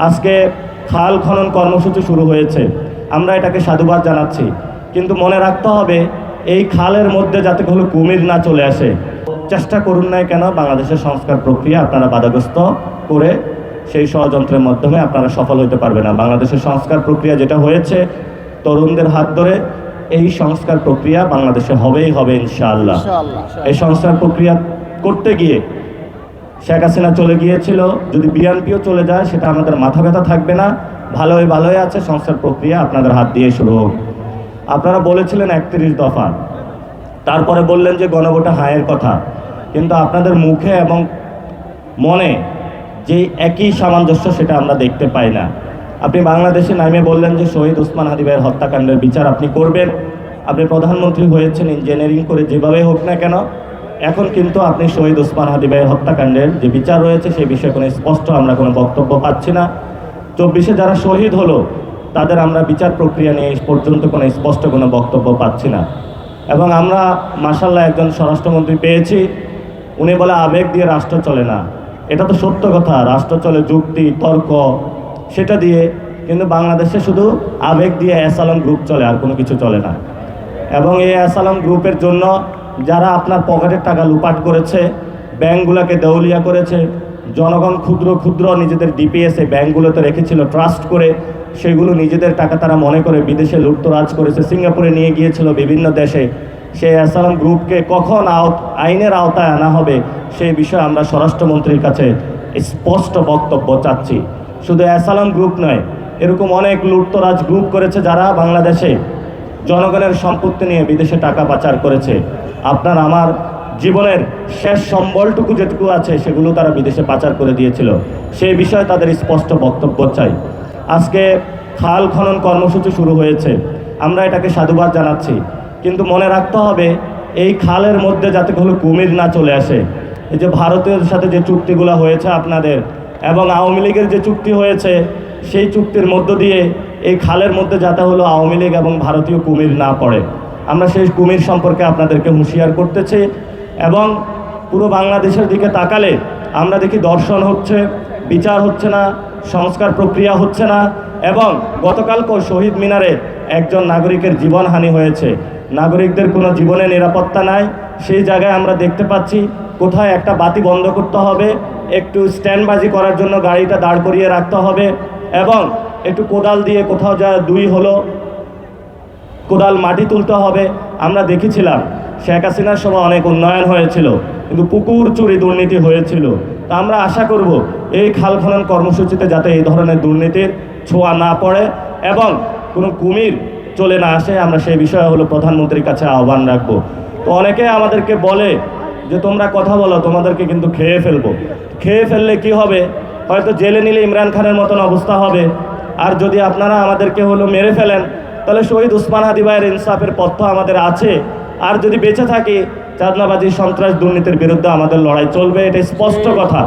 আজকে খাল খনন কর্মসূচি শুরু হয়েছে, আমরা এটাকে সাধুবাদ জানাচ্ছি। কিন্তু মনে রাখতে হবে এই খালের মধ্যে যাতে কোনো কুমির না চলে আসে। চেষ্টা করুন না কেন বাংলাদেশের সংস্কার প্রক্রিয়া আপনারা বাধাগ্রস্ত করে সেই ষড়যন্ত্রের মাধ্যমে আপনারা সফল হতে পারবে না। বাংলাদেশের সংস্কার প্রক্রিয়া যেটা হয়েছে তরুণদের হাত ধরে, এই সংস্কার প্রক্রিয়া বাংলাদেশে হবেই হবে ইনশাআল্লাহ। এই সংস্কার প্রক্রিয়া করতে গিয়ে শেখ হাসিনা চলে গিয়েছিল, যদি বিএনপিও চলে যায় সেটা আমাদের মাথা ব্যথা থাকবে না। ভালোই আছে, সংস্কার প্রক্রিয়া আপনাদের হাত দিয়ে শুরু হোক। আপনারা বলেছিলেন 31 দফা, তারপরে বললেন যে গণভোটে হায়ের কথা, কিন্তু আপনাদের মুখে এবং মনে যে একই সামঞ্জস্য সেটা আমরা দেখতে পাই না। আপনি বাংলাদেশে নামে বললেন যে শহীদ ওসমান হাদি ভাইয়ের হত্যাকাণ্ডের বিচার আপনি করবেন। আপনি প্রধানমন্ত্রী হয়েছেন ইঞ্জিনিয়ারিং করে, যেভাবে হোক না কেন, এখন কিন্তু আপনি শহীদ ওসমান হাদি ভাইয়ের হত্যাকাণ্ডের যে বিচার রয়েছে সেই বিষয়ে কোনো স্পষ্ট আমরা কোনো বক্তব্য পাচ্ছি না। 24-এ যারা শহীদ হলো তাদের আমরা বিচার প্রক্রিয়া নিয়ে পর্যন্ত কোনো স্পষ্ট কোনো বক্তব্য পাচ্ছি না। এবং আমরা মাশাআল্লাহ একজন স্বরাষ্ট্রমন্ত্রী পেয়েছি, উনি বলে আবেগ দিয়ে রাষ্ট্র চলে না। এটা তো সত্য কথা, রাষ্ট্র চলে যুক্তি তর্ক সেটা দিয়ে, কিন্তু বাংলাদেশে শুধু আবেগ দিয়ে অ্যাসালাম গ্রুপ চলে, আর কোনো কিছু চলে না। এবং এই অ্যাসালাম গ্রুপের জন্য যারা আপনার পকেটের টাকা লুপাট করেছে, ব্যাংকগুলোকে দেউলিয়া করেছে, জনগণ ক্ষুদ্র ক্ষুদ্র নিজেদের ডিপিএসে ব্যাংকগুলোতে রেখেছিল ট্রাস্ট করে, সেগুলো নিজেদের টাকা তারা মনে করে বিদেশে লুটতরাজ করেছে, সিঙ্গাপুরে নিয়ে গিয়েছিল, বিভিন্ন দেশে। সেই অ্যাসালাম গ্রুপকে কখন আইনের আওতায় আনা হবে সেই বিষয়ে আমরা স্বরাষ্ট্রমন্ত্রীর কাছে স্পষ্ট বক্তব্য চাচ্ছি। শুধু অ্যাসালাম গ্রুপ নয়, এরকম অনেক লুটতরাজ গ্রুপ করেছে যারা বাংলাদেশে জনগণের সম্পত্তি নিয়ে বিদেশে টাকা পাচার করেছে। আপনার আমার জীবনের শেষ সম্বলটুকু যেটুকু আছে সেগুলো তারা বিদেশে পাচার করে দিয়েছিল, সেই বিষয়ে তাদের স্পষ্ট বক্তব্য চাই। আজকে খাল খনন কর্মসূচি শুরু হয়েছে, আমরা এটাকে সাধুবাদ জানাচ্ছি। কিন্তু মনে রাখতে হবে এই খালের মধ্যে যাতে কোনো কুমির না চলে আসে। এই যে ভারতের সাথে যে চুক্তিগুলো হয়েছে আপনাদের এবং আওয়ামী লীগের যে চুক্তি হয়েছে, সেই চুক্তির মধ্য দিয়ে এই খালের মধ্যে যাতে হলো আওয়ামী লীগ এবং ভারতীয় কুমির না পড়ে, আমরা সেই কুমির সম্পর্কে আপনাদেরকে হুঁশিয়ার করতেছি। এবং পুরো বাংলাদেশের দিকে তাকালে আমরা দেখি দর্শন হচ্ছে, বিচার হচ্ছে না, সংস্কার প্রক্রিয়া হচ্ছে না। এবং গতকালকেও শহীদ মিনারে একজন নাগরিকের জীবনহানি হয়েছে, নাগরিকদের কোনো জীবনে নিরাপত্তা নাই। সেই জায়গায় আমরা দেখতে পাচ্ছি কোথায় একটা বাতি বন্ধ করতে হবে, একটু স্ট্যান্ডবাজি করার জন্য গাড়িটা দাঁড় করিয়ে রাখতে হবে, এবং একটু কোদাল দিয়ে কোথাও যা কোদাল মাটি তুলতে হবে। আমরা দেখেছিলাম শেখ হাসিনার সময় অনেক উন্নয়ন হয়েছিল, কিন্তু পুকুর চুরি দুর্নীতি হয়েছিল। তা আমরা আশা করব এই খাল খনন কর্মসূচিতে যাতে এই ধরনের দুর্নীতির ছোঁয়া না পড়ে এবং কোনো কুমির চলে না আসে, আমরা সেই বিষয়ে প্রধানমন্ত্রীর কাছে আহ্বান রাখবো। তো অনেকে আমাদেরকে বলে যে তোমরা কথা বলো, তোমাদেরকে কিন্তু খেয়ে ফেলবো। খেয়ে ফেললে কি হবে? হয়তো জেলে নিলে ইমরান খানের মতন অবস্থা হবে। আর যদি আপনারা আমাদেরকে মেরে ফেলেন, তাহলে শহীদ ওসমান হাদি ভাইয়ের ইনসাফের পথ আমাদের আছে। আর যদি বেঁচে থাকি, চাঁদাবাজি সন্ত্রাস দুর্নীতির বিরুদ্ধে আমাদের লড়াই চলবে, এটা স্পষ্ট কথা।